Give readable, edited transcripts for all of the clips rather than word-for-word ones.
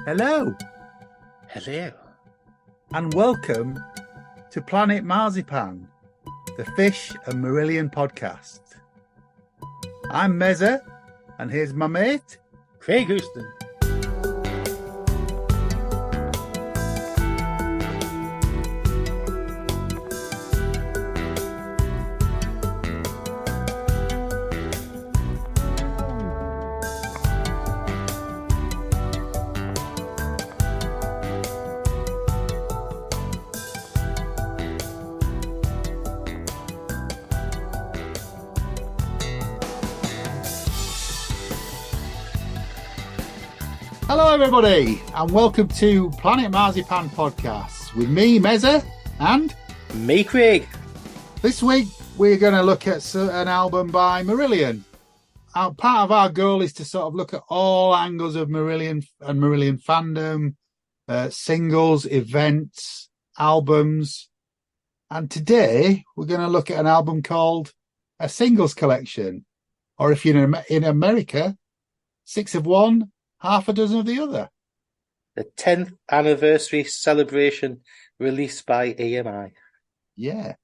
Hello, Hello. and welcome to Planet Marzipan, the Fish and Marillion podcast. I'm Mezza, and here's my mate, Craig Houston. Hello, everybody, and welcome to Planet Marzipan podcast with me, Mezza, and Me, Craig. this week we're going to look at an album by Marillion. Part of our goal is to sort of look at all angles of Marillion and Marillion fandom, singles, events, albums, and today we're going to look at an album called a singles collection, or if you're in America, 6 of one, half a dozen of the other. The 10th anniversary celebration released by EMI. Yeah.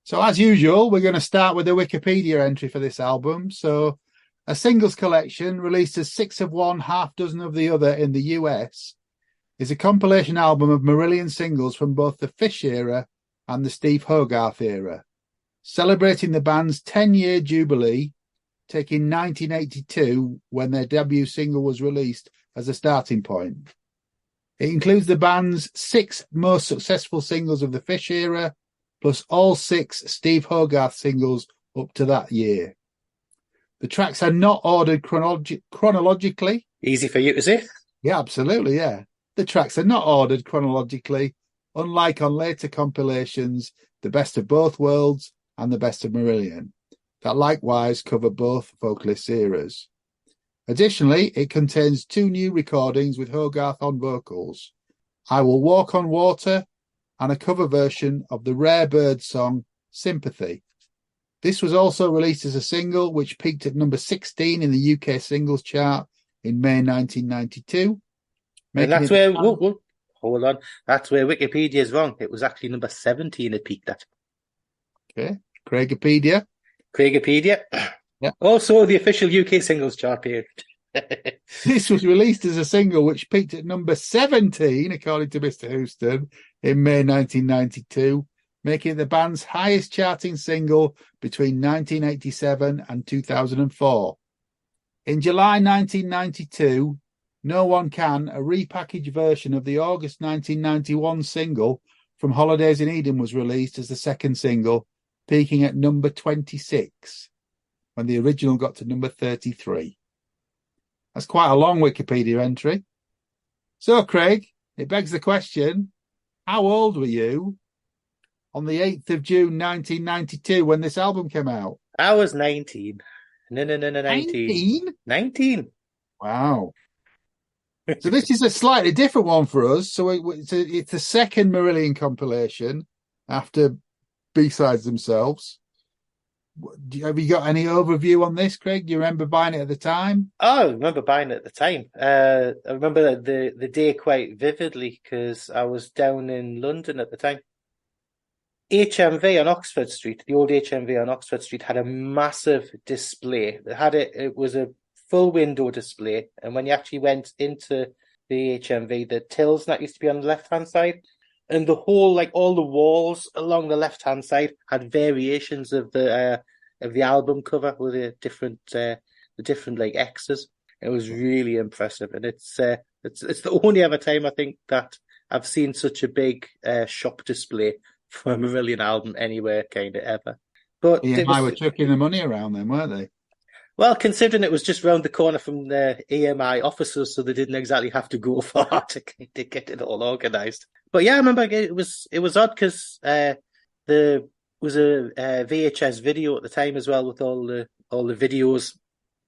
So as usual, we're going to start with the Wikipedia entry for this album. So a singles collection released as 6 of one, half dozen of the other in the US is a compilation album of Marillion singles from both the Fish era and the Steve Hogarth era, celebrating the band's 10-year jubilee, taking 1982 when their debut single was released as a starting point. It includes the band's 6 most successful singles of the Fish era, plus all 6 Steve Hogarth singles up to that year. The tracks are not ordered chronologically. Easy for you to say. Yeah, absolutely, yeah. The tracks are not ordered chronologically, unlike on later compilations, The Best of Both Worlds and The Best of Marillion, that likewise cover both vocalist eras. Additionally, it contains 2 new recordings with Hogarth on vocals, I Will Walk on Water and a cover version of the Rare Bird song Sympathy. This was also released as a single, which peaked at number 16 in the UK singles chart in May 1992. And that's where, hold on, that's where Wikipedia is wrong. It was actually number 17 it peaked at. Okay, Craigopedia. Craigopedia. Yeah. Also the official UK singles chart period. This was released as a single which peaked at number 17, according to Mr. Houston, in May 1992, making it the band's highest charting single between 1987 and 2004. In July 1992, No One Can, a repackaged version of the August 1991 single from Holidays in Eden, was released as the second single, peaking at number 26, when the original got to number 33. That's quite a long Wikipedia entry. So, Craig, it begs the question, how old were you on the 8th of June 1992 when this album came out? I was 19. No, 19. 19? 19. Wow. So this is a slightly different one for us. So it's the second Marillion compilation after B-sides themselves. Have you got any overview on this, Craig? Do you remember buying it at the time? Oh, I remember buying it at the time. I remember the day quite vividly because I was down in London at the time. HMV on Oxford Street, the old HMV on Oxford Street, had a massive display. It was a full window display, and when you actually went into the HMV, the tills that used to be on the left-hand side, and the whole, like all the walls along the left-hand side had variations of the album cover with the different like X's. It was really impressive, and it's the only ever time I think that I've seen such a big shop display for a Marillion album anywhere, kind of ever. But EMI were chucking the money around then, weren't they? Well, considering it was just round the corner from the EMI offices, so they didn't exactly have to go far to get it all organised. But yeah, I remember it was odd because there was a VHS video at the time as well with all the videos.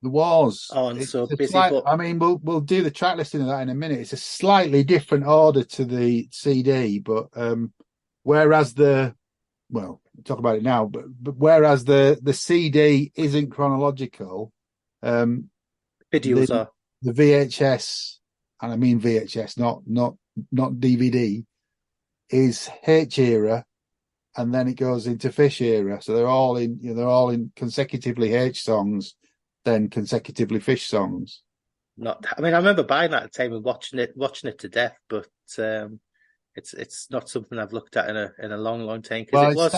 There was. On, so basically, I mean, we'll do the track listing of that in a minute. It's a slightly different order to the CD, but whereas we'll talk about it now, but whereas the CD isn't chronological, videos are. The VHS and I mean VHS, not DVD, is H era, and then it goes into Fish era. So they're all in consecutively H songs, then consecutively Fish songs. I remember buying that at the time and watching it to death, but it's not something I've looked at in a long time because Well,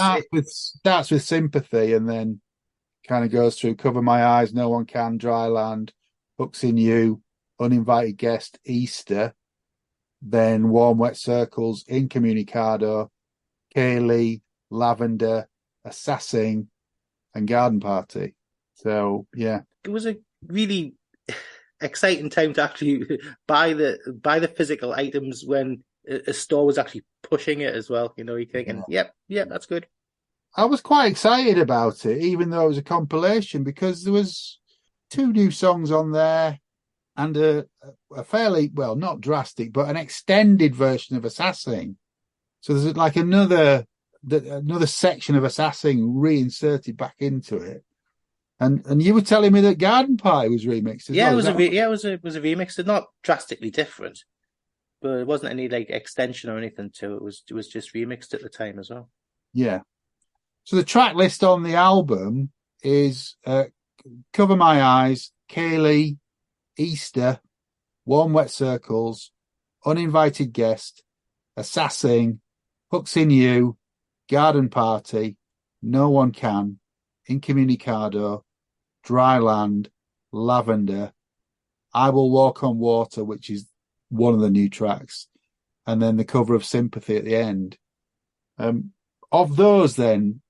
starts with Sympathy, and then kind of goes through Cover My Eyes, No One Can, Dry Land, Hooks in You, Uninvited Guest, Easter, then Warm Wet Circles, Incommunicado, Kaylee, Lavender, Assassin, and Garden Party. So yeah, it was a really exciting time to actually buy the physical items when a store was actually pushing it as well. You're thinking, yep, that's good. I was quite excited about it, even though it was a compilation, because there was 2 new songs on there and a fairly, well, not drastic, but an extended version of Assassin. So there's like another section of Assassin reinserted back into it. And you were telling me that Garden Pie was remixed as well. It was a remix. It's not drastically different, but it wasn't any like extension or anything to it. It was just remixed at the time as well. Yeah. So the track list on the album is Cover My Eyes, Kaylee, Easter, Warm Wet Circles, Uninvited Guest, Assassin, Hooks in You, Garden Party, No One Can, Incommunicado, Dry Land, Lavender, I Will Walk on Water, which is one of the new tracks, and then the cover of Sympathy at the end. Of those then,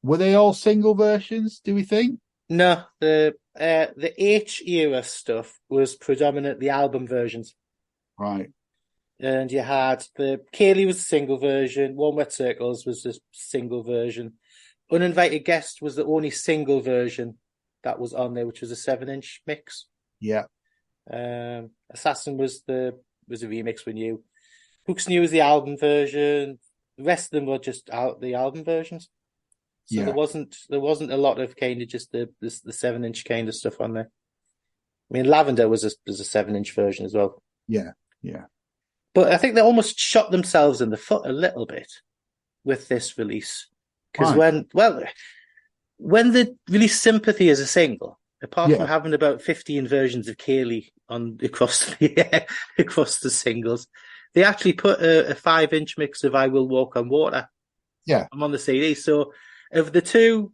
were they all single versions, do we think? No, the H era stuff was predominantly album versions. Right. And you had the Kaylee was a single version, Warm Wet Circles was a single version. Uninvited Guest was the only single version that was on there, which was a 7-inch mix. Yeah. Assassin was a remix with New. Hooks New was the album version. The rest of them were just the album versions. So there wasn't a lot of kind of just the 7-inch kind of stuff on there. I mean, Lavender was a 7-inch version as well. Yeah. But I think they almost shot themselves in the foot a little bit with this release. Because when they released Sympathy as a single, apart from having about 15 versions of Kaylee across the singles, they actually put a 5-inch mix of I Will Walk on Water. Yeah. On the CD. So of the 2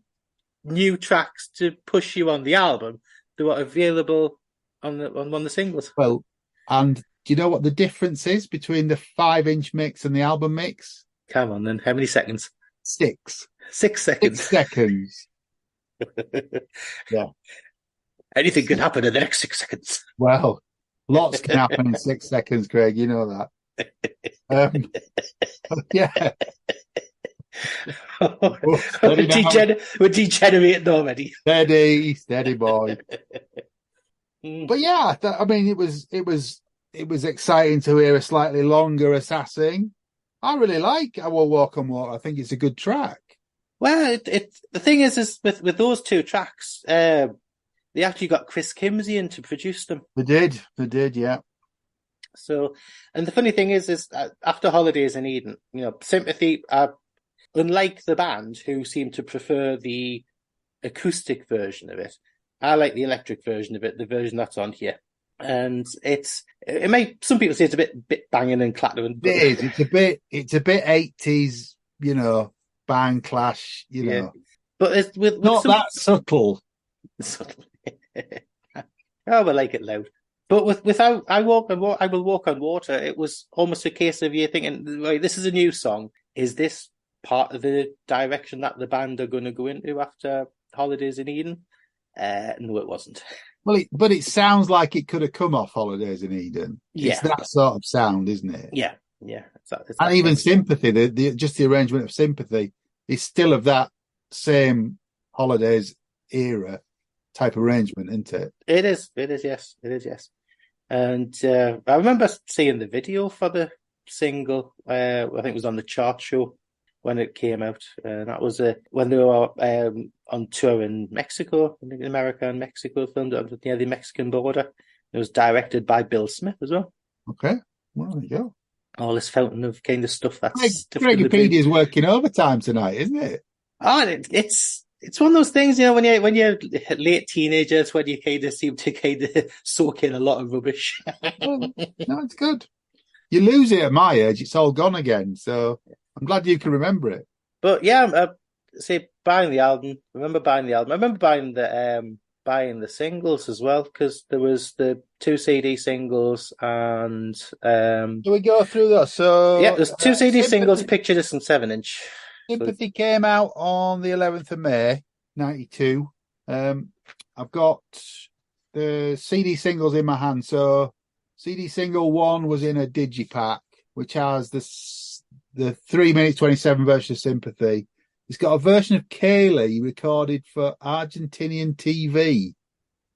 new tracks to push you on the album, they were available on one of the singles. Well, and do you know what the difference is between the 5-inch mix and the album mix? Come on then. How many seconds? 6. 6 seconds. 6 seconds. Yeah. Anything can happen in the next 6 seconds. Well, lots can happen in 6 seconds, Craig. You know that. Yeah. We're degenerating already. Steady boy. But yeah, it was exciting to hear a slightly longer Assassin. I really like I Will Walk on Water. I think it's a good track. Well, the thing is with those 2 tracks, they actually got Chris Kimsey in to produce them. They did, yeah. So, and the funny thing is after Holidays in Eden, Sympathy, unlike the band who seem to prefer the acoustic version of it, I like the electric version of it, the version that's on here. And some people say it's a bit banging and clattering. But... It's a bit 80s, bang clash, know. But it's with not that subtle. Oh, I like it loud. But without I Will Walk on Water, it was almost a case of you thinking, right, this is a new song. Is this part of the direction that the band are going to go into after Holidays in Eden? No, it wasn't. Well, but it sounds like it could have come off Holidays in Eden. Yeah. It's that sort of sound, isn't it? Yeah. And even Sympathy, the arrangement of Sympathy is still of that same Holidays era type arrangement, isn't it? It is, yes. And I remember seeing the video for the single. I think it was on the chart show when it came out. And that was when they were on tour in Mexico, in America and Mexico, filmed near the Mexican border. It was directed by Bill Smith as well. Okay. Well, there you go. All this fountain of kind of stuff that's stuffed in the brain. Gregopedia's working overtime tonight, isn't it? Oh, it's one of those things, when you're late teenagers, when you kind of seem to kind of soak in a lot of rubbish. Well, no, it's good. You lose it at my age, it's all gone again. So I'm glad you can remember it. But yeah, say buying the album. Remember buying the album. I remember buying the singles as well, because there was the 2 CD singles and Do we go through that? So yeah, there's 2 CD singles, Sympathy, picture disc and 7-inch. Sympathy came out on the 11th of May, 92. I've got the CD singles in my hand. So CD single 1 was in a digipack, which has the 3 minutes 27 version of Sympathy. It's got a version of Kaylee recorded for Argentinian TV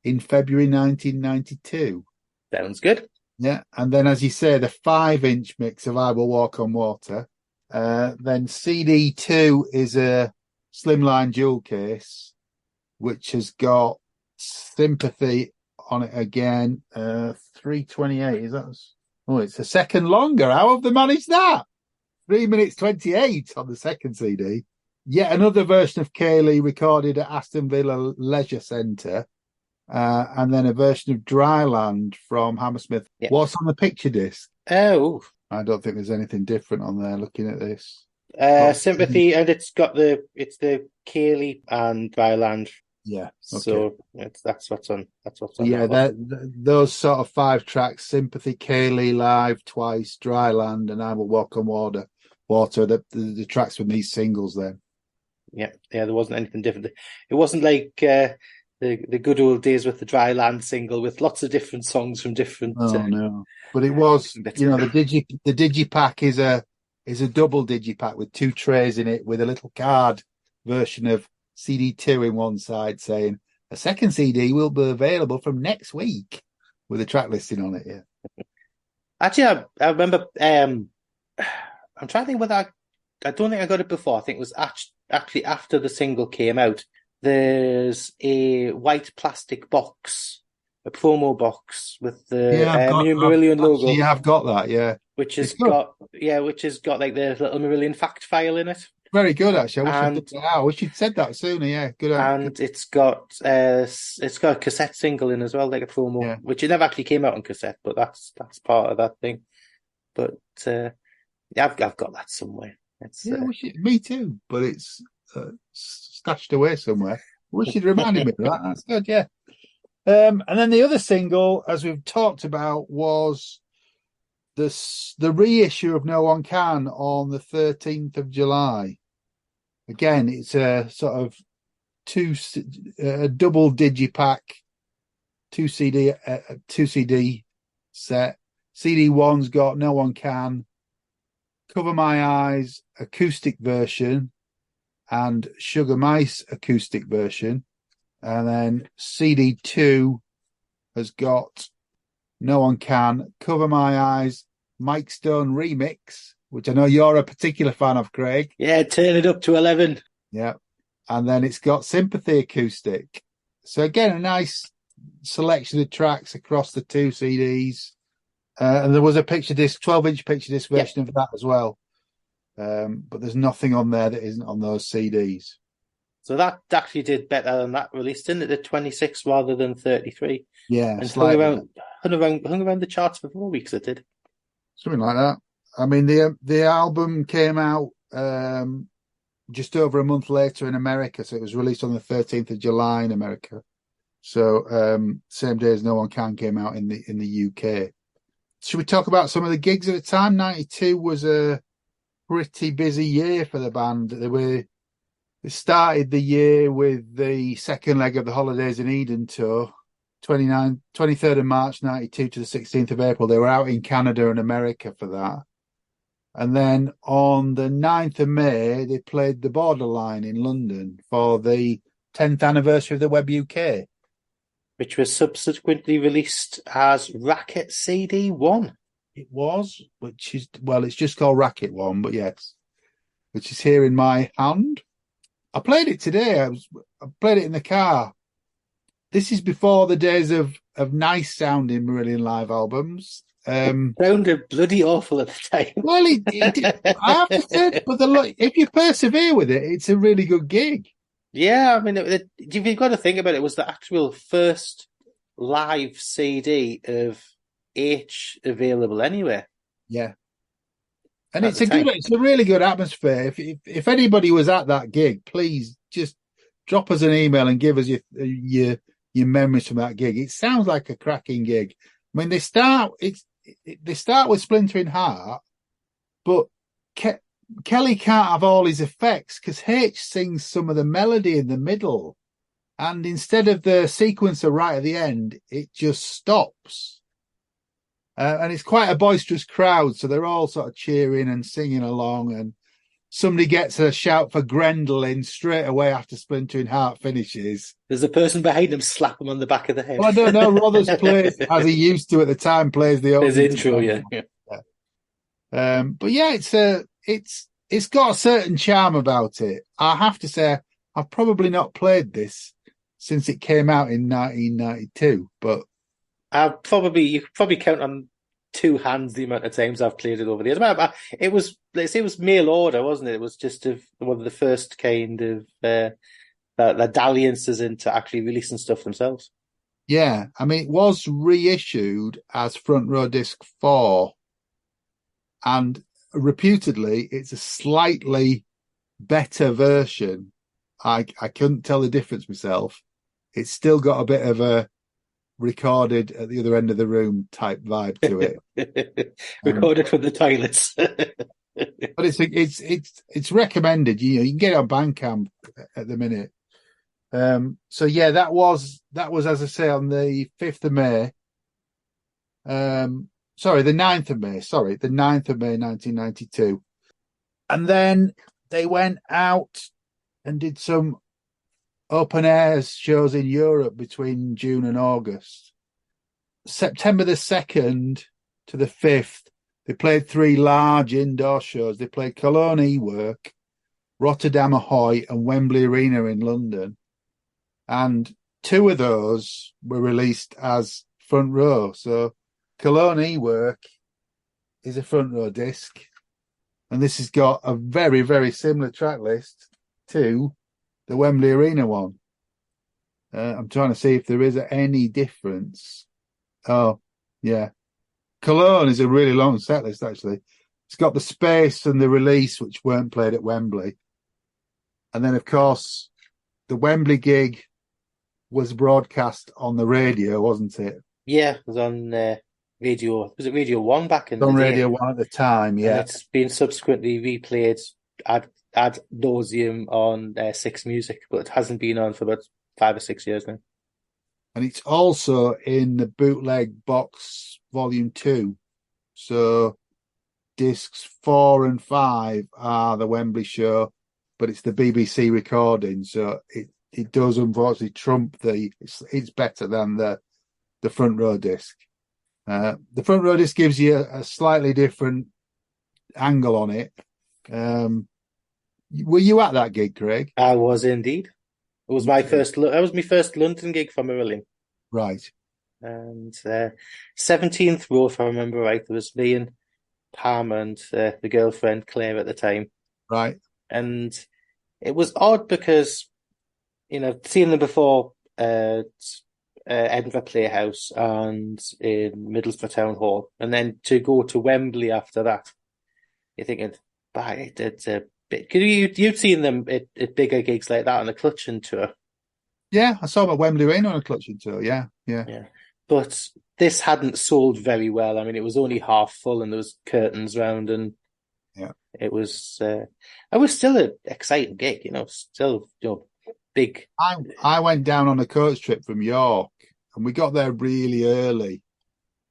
in February 1992. Sounds good. Yeah, and then, as you say, the 5-inch mix of I Will Walk on Water. Then CD 2 is a slimline jewel case, which has got Sympathy on it again. 328. Is that? Oh, it's a second longer. How have they managed that? 3 minutes 28 on the second CD. Yet another version of Kaylee recorded at Aston Villa Leisure Centre. And then a version of Dryland from Hammersmith. Yeah. What's on the picture disc? Oh, I don't think there's anything different on there looking at this. Sympathy, and it's the Kaylee and Dryland. Yeah. Okay. So that's what's on. Yeah, those sort of 5 tracks: Sympathy, Kaylee Live twice, Dryland, and I Will Walk on Water. The tracks from these singles then. Yeah, there wasn't anything different. It wasn't like the good old days with the Dryland single with lots of different songs from different. No, but it was, the digipack is a double digipack with 2 trays in it, with a little card version of CD 2 in one side saying a second CD will be available from next week with a track listing on it. Yeah. Actually, I remember. I'm trying to think whether I don't think I got it before. I think it was actually after the single came out. There's a white plastic box, a promo box with the Marillion logo. Yeah, I've got that. Yeah, which has got like the little Marillion fact file in it. Very good, actually. I wish you'd said that sooner. Yeah, good. And it's got a cassette single in as well, like a promo, which it never actually came out on cassette, but that's part of that thing. But I've got that somewhere. Me too, but it's stashed away somewhere. Wish you'd reminded me of that. That's good, yeah. And then the other single, as we've talked about, was the reissue of No One Can on the 13th of July. Again, it's a sort of a double digipack, 2 CD set. CD 1's got No One Can, Cover My Eyes acoustic version, and Sugar Mice acoustic version. And then CD 2 has got No One Can, Cover My Eyes, Mike Stone remix, which I know you're a particular fan of, Craig. Yeah, turn it up to 11. Yeah. And then it's got Sympathy acoustic. So again, a nice selection of tracks across the 2 CDs. And there was a picture disc, 12-inch picture disc version of that as well. But there's nothing on there that isn't on those CDs. So that actually did better than that release, didn't it? The 26 rather than 33. Yeah, and hung around the charts for 4 weeks. It did something like that. I mean, the album came out just over a month later in America, so it was released on the 13th of July in America. So same day as No One Can came out in the UK. Should we talk about some of the gigs at the time? 92 was a pretty busy year for the band. They started the year with the second leg of the Holidays in Eden tour, 23rd of March 92 to the 16th of April. They were out in Canada and America for that. And then on the 9th of May, they played the Borderline in London for the 10th anniversary of the Web UK. Which was subsequently released as Racket CD 1. It was, it's just called Racket 1, but yes, which is here in my hand. I played it today. I played it in the car. This is before the days of of nice sounding Marillion live albums. Sounded bloody awful at the time. Well, I have to say, but if you persevere with it, it's a really good gig. Yeah, I mean, you've got to think about it. It was the actual first live CD of H available anywhere. Yeah. And At the time. it's a really good atmosphere. If anybody was at that gig, please just drop us an email and give us your memories from that gig. It sounds like a cracking gig. I mean, they start with Splintering Heart, but Kelly can't have all his effects because H sings some of the melody in the middle, and instead of the sequencer right at the end, it just stops. And it's quite a boisterous crowd, so they're all sort of cheering and singing along, and somebody gets a shout for Grendelin straight away after Splintering Heart finishes. There's a person behind him slap him on the back of the head. Well, I don't know. Rothers plays, as he used to at the time, plays the his intro, yeah. But yeah, it's got a certain charm about it. I have to say, I've probably not played this since it came out in 1992, but you could probably count on two hands the amount of times I've played it over the years. It was, let's say, it was mail order, wasn't it? It was just one of the first kind of the dalliances into actually releasing stuff themselves. Yeah, I mean, it was reissued as Front Row Disc 4, and reputedly, it's a slightly better version. I couldn't tell the difference myself. It's still got a bit of a recorded at the other end of the room type vibe to it. Recorded from the toilets. But it's recommended. You can get it on Bandcamp at the minute. So yeah, that was as I say on the 5th of May. The 9th of May. The 9th of May, 1992. And then they went out and did some open air shows in Europe between June and August. September the 2nd to the 5th, they played 3 large indoor shows. They played Cologne E-Work, Rotterdam Ahoy, and Wembley Arena in London. And 2 of those were released as front row. So Cologne E-Work is a front row disc. And this has got a very, very similar track list to the Wembley Arena one. I'm trying to see if there is any difference. Oh, yeah. Cologne is a really long set list, actually. It's got the Space and the Release, which weren't played at Wembley. And then, of course, the Wembley gig was broadcast on the radio, wasn't it? Yeah, it was on Radio. Was it Radio 1 back in the day? On Radio 1 at the time, yeah. And it's been subsequently replayed ad nauseum on Six Music, but it hasn't been on for about 5 or 6 years now. And it's also in the bootleg box volume 2. So discs 4 and 5 are the Wembley show, but it's the BBC recording. So it does unfortunately trump it's better than the front row disc. The front row disc gives you a slightly different angle on it. Were you at that gig, Craig? I was indeed. It was my first London gig for Marillion. Right. And 17th row, if I remember right, there was me and Pam and the girlfriend Claire at the time. Right. And it was odd because, seeing them before Edinburgh Playhouse and in Middlesbrough Town Hall, and then to go to Wembley after that, you're thinking, it's a bit. You've seen them at bigger gigs like that on a Clutching tour. Yeah, I saw them at Wembley Arena on a Clutching tour. Yeah. But this hadn't sold very well. I mean, it was only half full, and there was curtains round, and it was still an exciting gig. Still big. I went down on a coach trip from York, and we got there really early.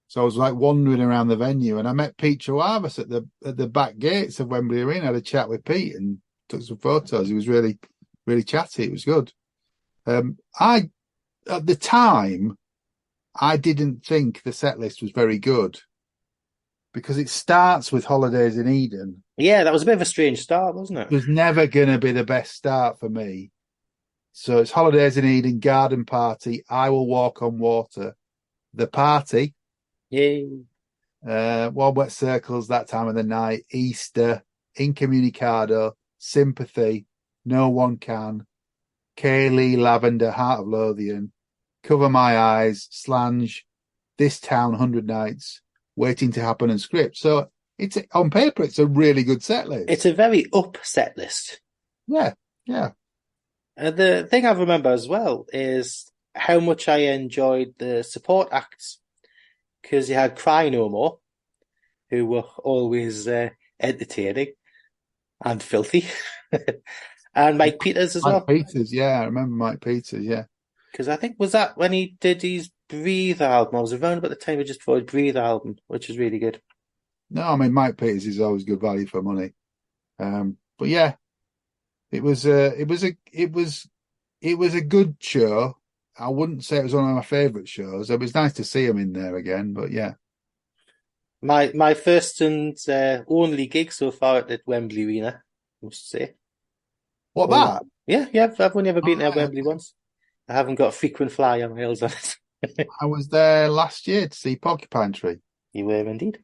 So I was like wandering around the venue, and I met Pete Travis at the back gates of Wembley Arena. I had a chat with Pete and took some photos. He was really, really chatty. It was good. At the time, I didn't think the set list was very good because it starts with Holidays in Eden. Yeah, that was a bit of a strange start, wasn't it? It was never going to be the best start for me. So it's Holidays in Eden, Garden Party, I Will Walk on Water, The Party, Yay. Wild Wet Circles, That Time of the Night, Easter, Incommunicado, Sympathy, No One Can, Kaylee, Lavender, Heart of Lothian, Cover My Eyes, Slange, This Town, 100 Nights, Waiting to Happen, and Script. So it's on paper, it's a really good set list. It's a very up set list. Yeah, yeah. The thing I remember as well is how much I enjoyed the support acts, because you had Cry No More, who were always entertaining and filthy, and Mike Peters as well. Mike Peters, yeah, I remember Mike Peters, yeah. Because I think, was that when he did his Breathe album? I was around about the time just before his Breathe album, which is really good. No, I mean Mike Peters is always good value for money. But yeah, it was a good show. I wouldn't say it was one of my favourite shows. It was nice to see him in there again, but yeah. My first and only gig so far at the Wembley Arena, I must say. What, that? Yeah, I've only ever been to right, Wembley once. I haven't got frequent flyer miles on it. I was there last year to see Porcupine Tree. You were indeed.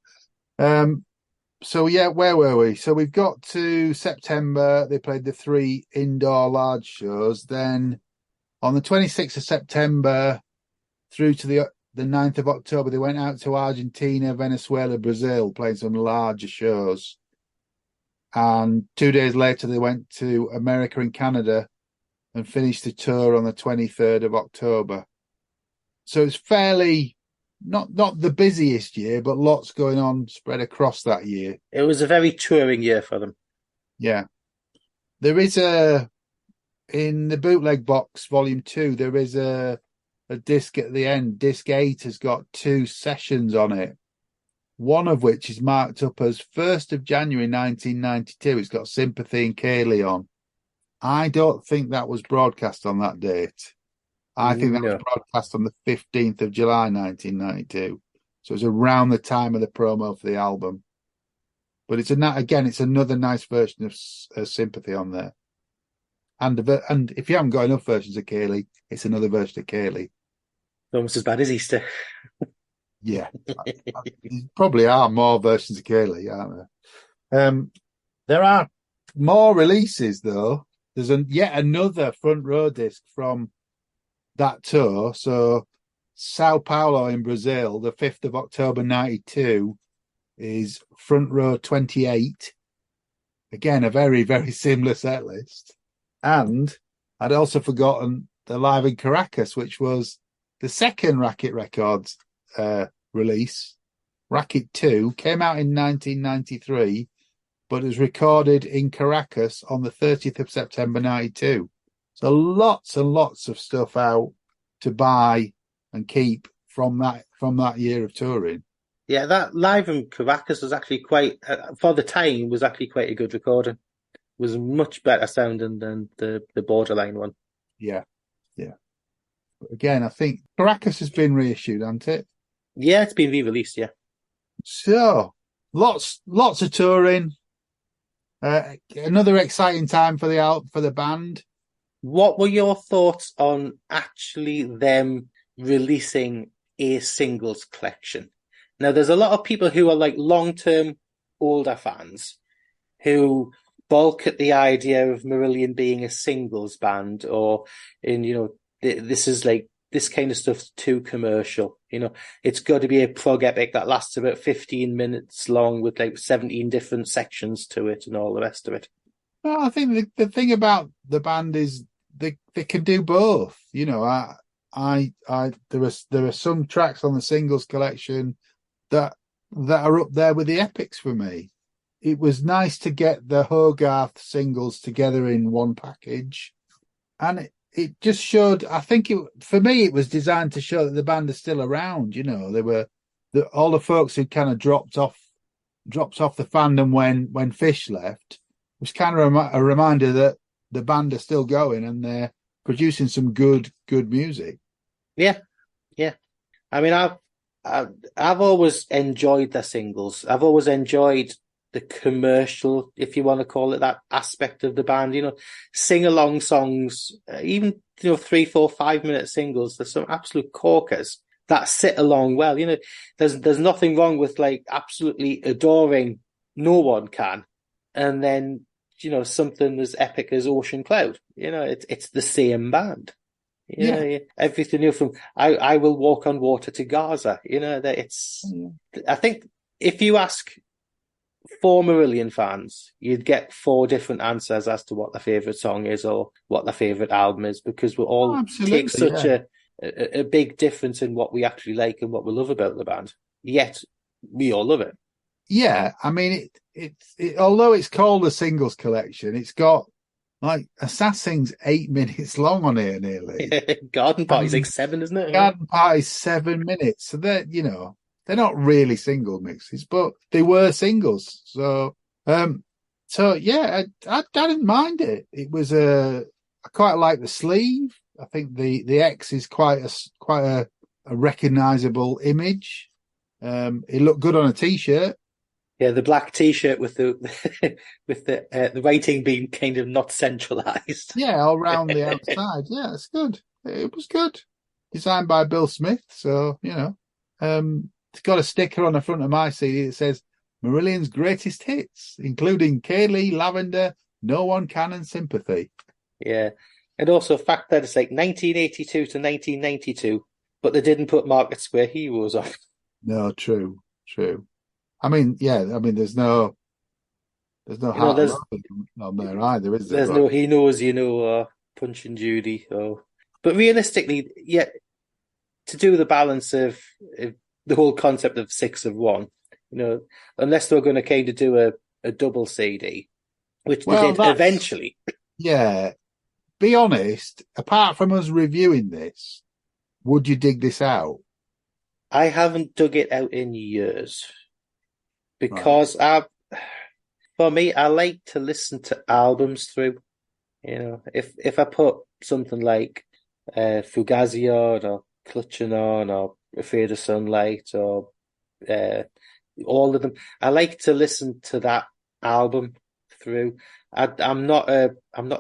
So yeah, where were we? So we've got to September. They played the 3 indoor large shows. Then on the 26th of September through to the 9th of October, they went out to Argentina, Venezuela, Brazil, playing some larger shows. And 2 days later, they went to America and Canada and finished the tour on the 23rd of October. So it's fairly not the busiest year, but lots going on spread across that year. It was a very touring year for them. Yeah. There is in the bootleg box, volume 2, there is a disc at the end. Disc 8 has got 2 sessions on it. One of which is marked up as 1st of January 1992. It's got Sympathy and Kaylee on. I don't think that was broadcast on that date. I think that was broadcast on the 15th of July 1992. So it's around the time of the promo for the album. But it's another nice version of Sympathy on there. And if you haven't got enough versions of Kaylee, it's another version of Kaylee. Almost as bad as Easter. Yeah. There probably are more versions of Kaylee, aren't there? There are more releases, though. There's yet another front row disc from that tour. So Sao Paulo in Brazil, the 5th of October 92, is front row 28. Again, a very, very similar set list. And I'd also forgotten the Live in Caracas, which was the second Racket Records release. Racket 2 came out in 1993, but it was recorded in Caracas on the 30th of September 92. So lots and lots of stuff out to buy and keep from that year of touring. Yeah, that Live in Caracas was actually quite, for the time, was actually quite a good recording. It was much better sounding than the Borderline one. Yeah, yeah. But again, I think Caracas has been reissued, hasn't it? Yeah, it's been re-released, yeah. So lots of touring. Another exciting time for the band. What were your thoughts on actually them releasing a singles collection? Now, there's a lot of people who are like long-term older fans who balk at the idea of Marillion being a singles band, or this is like this kind of stuff's too commercial. It's got to be a prog epic that lasts about 15 minutes long with like 17 different sections to it and all the rest of it. Well, I think the thing about the band is they can do both. There are some tracks on the singles collection that are up there with the epics for me. It was nice to get the Hogarth singles together in one package, and it just showed. I think for me it was designed to show that the band is still around. They were all the folks who kind of dropped off the fandom when Fish left. Was kind of a reminder that the band are still going and they're producing some good music. Yeah. I mean, I've always enjoyed the singles. I've always enjoyed the commercial, if you want to call it that, aspect of the band. Sing along songs, even 3, 4, 5 minute singles. There's some absolute corkers. that sit along well. There's nothing wrong with like absolutely adoring No One Can, and then something as epic as Ocean Cloud. It's the same band. Yeah. Everything from I Will Walk on Water to Gaza. That it's. I think if you ask 4 Marillion fans, you'd get 4 different answers as to what their favorite song is or what their favorite album is, because we all take Absolutely, such yeah. a big difference in what we actually like and what we love about the band. Yet we all love it. Yeah, I mean, although it's called a singles collection, it's got like Assassin's 8 minutes long on here nearly. Garden Party's like 7, isn't it? Garden Party's 7 minutes. So they're not really single mixes, but they were singles. So yeah, I didn't mind it. It was I quite like the sleeve. I think the X is quite a recognizable image. It looked good on a t-shirt. Yeah, the black T-shirt with the with the writing being kind of not centralized. Yeah, all around the outside. Yeah, it's good. It was good. Designed by Bill Smith. So, it's got a sticker on the front of my CD that says Marillion's greatest hits, including Kaylee, Lavender, No One Can, and Sympathy. Yeah. And also the fact that it's like 1982 to 1992, but they didn't put Market Square Heroes on. No, true. I mean, there's no Heart of Love on there either, is there? There's no He Knows You Know or Punch and Judy. But realistically, yeah, to do the balance of the whole concept of 6 of 1, unless they were going to kind of do a double CD, which they did eventually. Yeah. Be honest, apart from us reviewing this, would you dig this out? I haven't dug it out in years because for me, I like to listen to albums through. If I put something like Fugazi or Clutching On or Afraid of Sunlight or all of them, I like to listen to that album through. I'm not a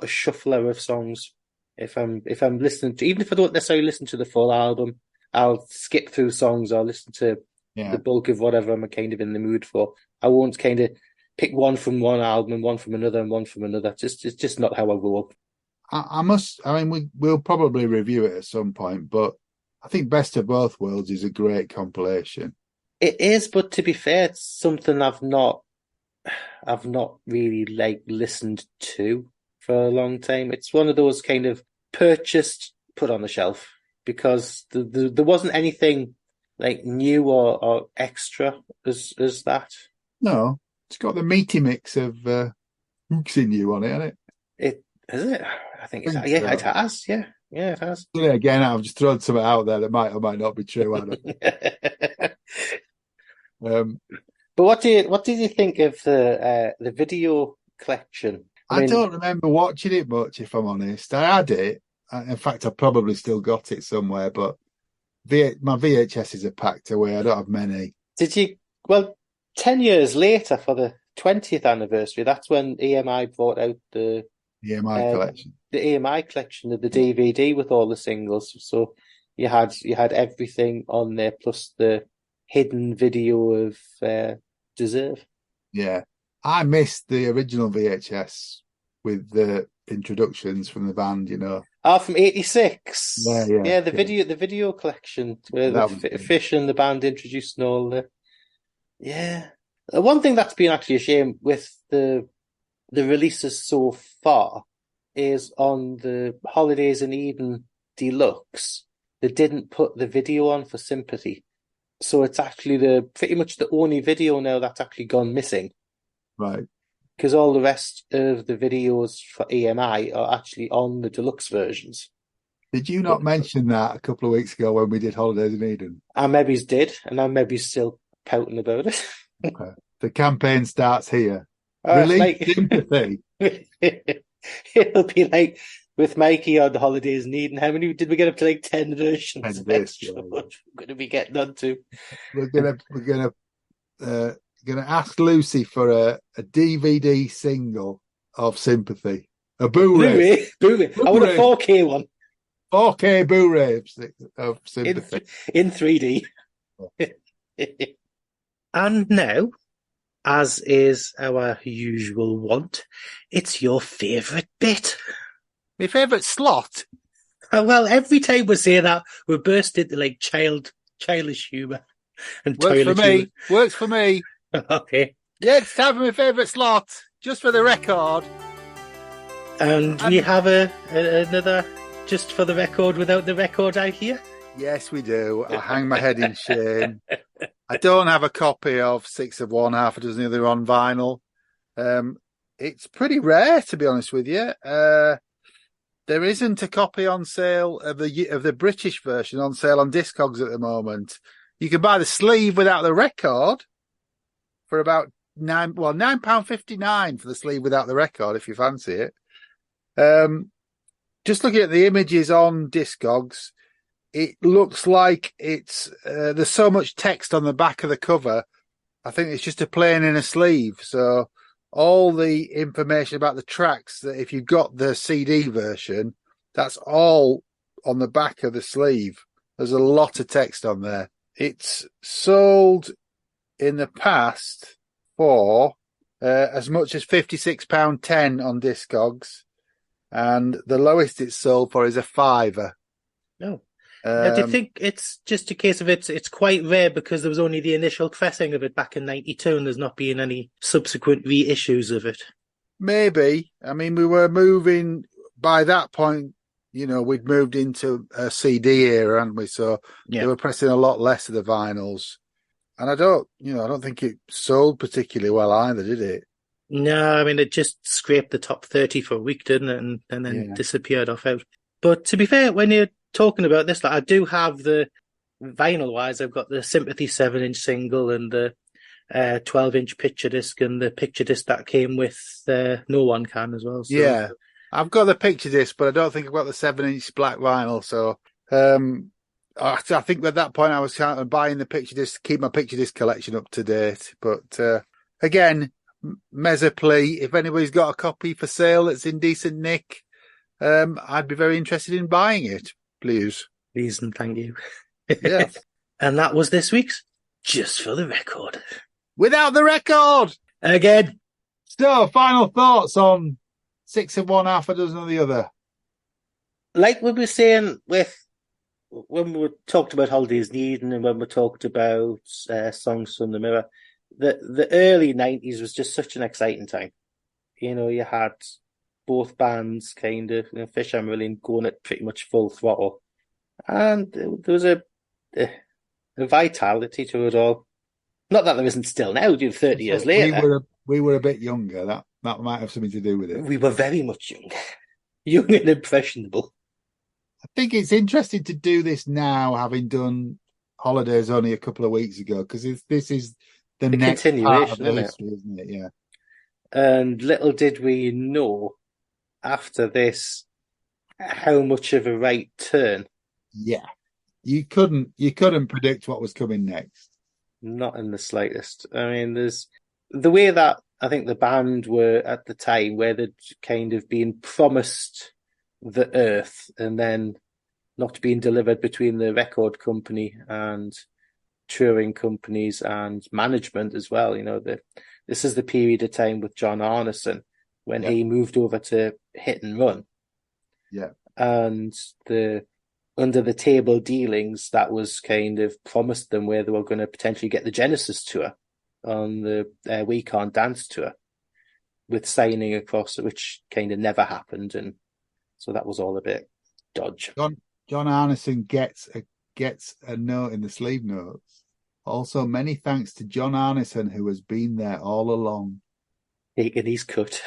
shuffler of songs. If I'm listening to, even if I don't necessarily listen to the full album, I'll skip through songs or listen to the bulk of whatever I'm kind of in the mood for. I won't kind of pick one from one album and one from another and one from another. It's just not how I grow up. We'll probably review it at some point, but I think Best of Both Worlds is a great compilation. It is, but to be fair, it's something I've not really listened to for a long time. It's one of those kind of purchased, put on the shelf, because there wasn't anything like new or extra as that. No, it's got the meaty mix of Hooks in You on it, hasn't it? Is it? I think it has. Yeah, it has. Again, I've just thrown something out there that might or might not be true. But what did you think of the video collection? I don't remember watching it much, if I'm honest. I had it. In fact, I probably still got it somewhere, but my VHSs are packed away. I don't have many. Did you? Well, 10 years later, for the 20th anniversary, that's when EMI brought out the EMI collection. The EMI collection of the DVD with all the singles. So you had everything on there, plus the hidden video of Deserve. Yeah. I missed the original VHS with the introductions from the band, from 86. Yeah, the video collection where Fish and the band introduced and all the. Yeah. One thing that's been actually a shame with the releases so far is on the Holidays in Eden Deluxe, they didn't put the video on for Sympathy. So it's actually pretty much the only video now that's actually gone missing. Right. Because all the rest of the videos for EMI are actually on the deluxe versions. Did you not mention that a couple of weeks ago when we did Holidays in Eden? I maybe did, and I'm maybe still pouting about it. Okay. The campaign starts here. Release Sympathy. It'll be like with Mikey on the Holidays in Eden. How many did we get up to? Like 10 versions. 10 this, we're going to be getting on to. We're gonna ask Lucy for a DVD single of Sympathy. A Blu-ray. I want a 4K one. 4K Blu-ray of in Sympathy. in 3D. And now, as is our usual wont, it's your favourite bit. My favourite slot. Well, every time we say that, we burst into like childish humour and Works for toilet humour. me. Works for me. Okay. Yeah, it's time for my favourite slot. Just for the record. And we have another just for the record without the record out here. Yes, we do. I hang my head in shame. I don't have a copy of 6 of One, Half a Dozen the Other on vinyl. It's pretty rare, to be honest with you. There isn't a copy on sale of the British version on sale on Discogs at the moment. You can buy the sleeve without the record for about £9.59 for the sleeve without the record if you fancy it. Just looking at the images on Discogs, it looks like it's there's so much text on the back of the cover. I think it's just a plain in a sleeve. So all the information about the tracks that if you've got the CD version, that's all on the back of the sleeve. There's a lot of text on there. It's sold in the past for as much as £56.10 on Discogs. And the lowest it's sold for is a £5. No. Do you think it's just a case of it's quite rare because there was only the initial pressing of it back in 92 and there's not been any subsequent reissues of it? Maybe. I mean, we were moving, by that point, we'd moved into a CD era, hadn't we? So they were pressing a lot less of the vinyls. And I don't think it sold particularly well either, did it? No, I mean, it just scraped the top 30 for a week, didn't it? And then disappeared off out. But to be fair, when you're talking about this, like, I do have the vinyl-wise, I've got the Sympathy 7-inch single and the 12-inch picture disc and the picture disc that came with No One Can as well. So. Yeah, I've got the picture disc, but I don't think I've got the 7-inch black vinyl. So I think at that point I was kind of buying the picture disc to keep my picture disc collection up to date. But again, Mezza plea, if anybody's got a copy for sale that's in decent nick, I'd be very interested in buying it, please. Please and thank you. Yeah. And that was this week's Just for the Record. Without the record! Again. So, final thoughts on 6 of One, Half a Dozen of the Other. Like we were saying when we talked about Holidays in Eden and when we talked about Songs from the Mirror, the early 90s was just such an exciting time. You had both bands kind of, Fish and Merlin going at pretty much full throttle. And there was a vitality to it all. Not that there isn't still now, 30 years later. We were a bit younger. That might have something to do with it. We were very much younger. Young and impressionable. I think it's interesting to do this now, having done Holidays only a couple of weeks ago, because this is the next part of the history, isn't it? Yeah. And little did we know after this how much of a right turn. Yeah. You couldn't predict what was coming next. Not in the slightest. I mean, there's the way that I think the band were at the time, where they'd kind of been promised the earth and then not being delivered between the record company and touring companies and management as well. This is the period of time with John Arneson when he moved over to Hit and Run. Yeah. And the under the table dealings that was kind of promised them, where they were going to potentially get the Genesis tour on the We Can't Dance tour with signing across, which kind of never happened. And so that was all a bit dodge. John Arneson gets a note in the sleeve notes. Also, many thanks to John Arneson, who has been there all along. Taking his cut.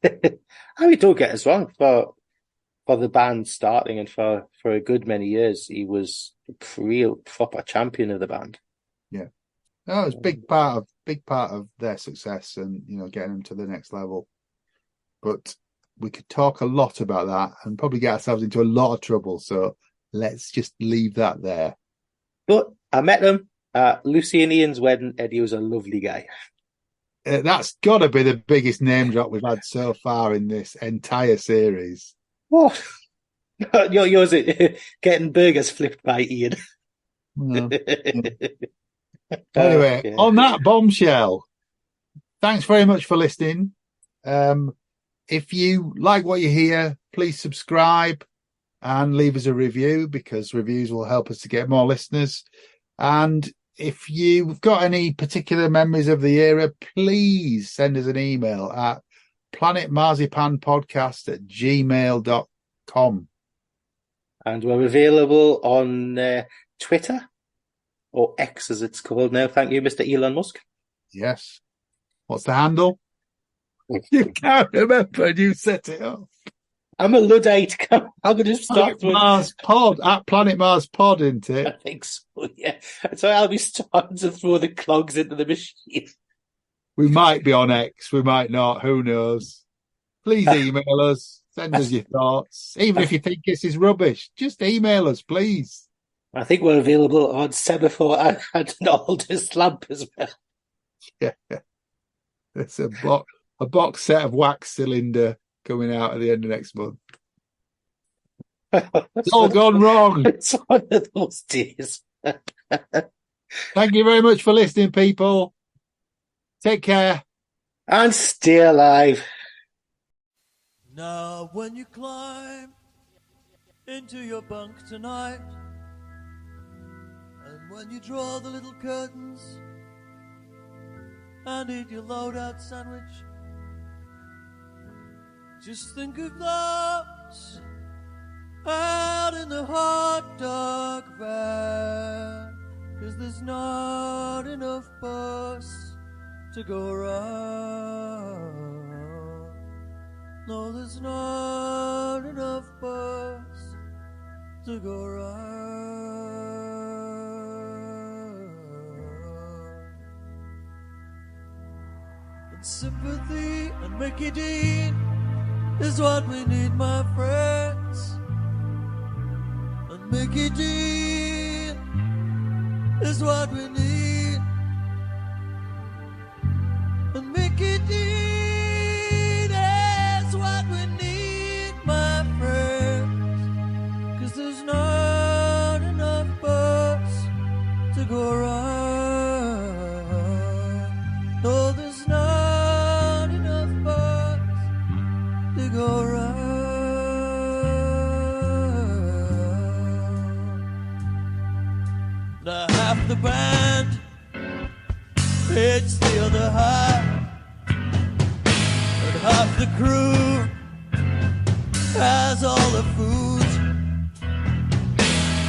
I mean, don't get us wrong, for the band starting and for a good many years, he was a real proper champion of the band. Yeah. No, it was big part of their success and, getting them to the next level. But we could talk a lot about that and probably get ourselves into a lot of trouble. So let's just leave that there. But I met him at Lucy and Ian's wedding, and he was a lovely guy. That's got to be the biggest name drop we've had so far in this entire series. What? Yours is getting burgers flipped by Ian. Well, yeah. Anyway, Okay. on that bombshell, thanks very much for listening. If you like what you hear, please subscribe and leave us a review, because reviews will help us to get more listeners. And if you've got any particular memories of the era, please send us an email at planetmarzipanpodcast@gmail.com. And we're available on Twitter, or X as it's called now. Thank you, Mr. Elon Musk. Yes. What's the handle? You can't remember. You set it up. I'm a Luddite. I'm going to start Planet Mars Pod at Planet Mars Pod, isn't I it? think so, yeah. So I'll be starting to throw the clogs into the machine. We might be on X, we might not. Who knows? Please email us. Send us your thoughts. Even if you think this is rubbish, just email us, please. I think we're available on Semaphore and Aldous Lamp as well. Yeah. It's a box set of Wax Cylinder coming out at the end of next month. It's all gone wrong. It's one of those days. Thank you very much for listening, people. Take care. And stay alive. Now when you climb into your bunk tonight, and when you draw the little curtains and eat your loadout sandwich, just think of those out in the hot dog van, 'cause there's not enough bus to go around. No, there's not enough bus to go around. And sympathy and Mickey Dean is what we need, my friends. And Mickey Dean is what we need. And Mickey Dean is what we need, my friends. 'Cause there's not enough bus to go around. No, there's not enough bus to go around. Now half the band hits the other half, and half the crew has all the food,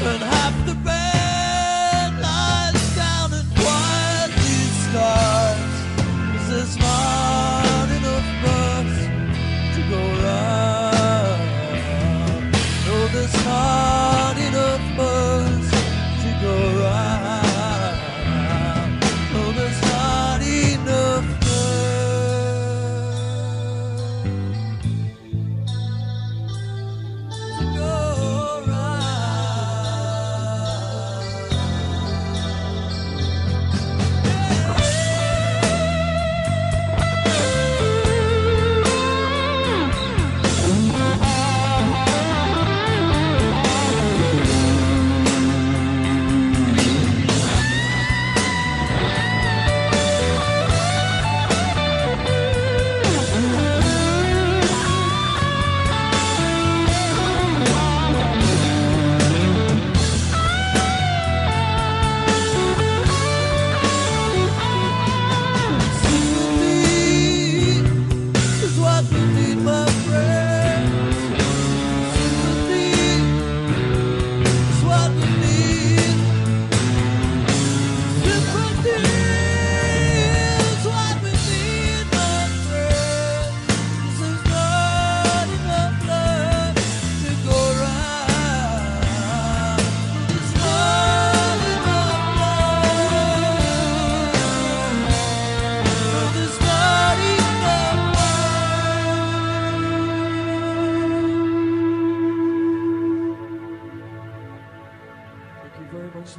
and half the band lies down and quietly starves, 'cause there's not enough bus to go round. No, there's not enough bus to go round. No, there's not enough to go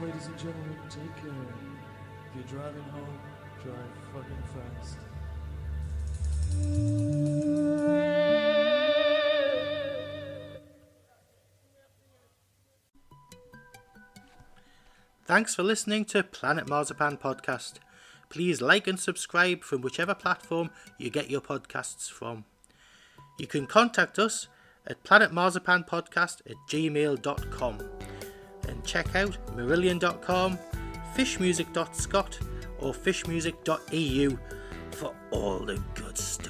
ladies and gentlemen, take care. If you're driving home, drive fucking fast. Thanks for listening to Planet Marzipan Podcast. Please like and subscribe from whichever platform you get your podcasts from. You can contact us at planetmarzipanpodcast@gmail.com and check out marillion.com, fishmusic.scot or fishmusic.eu for all the good stuff.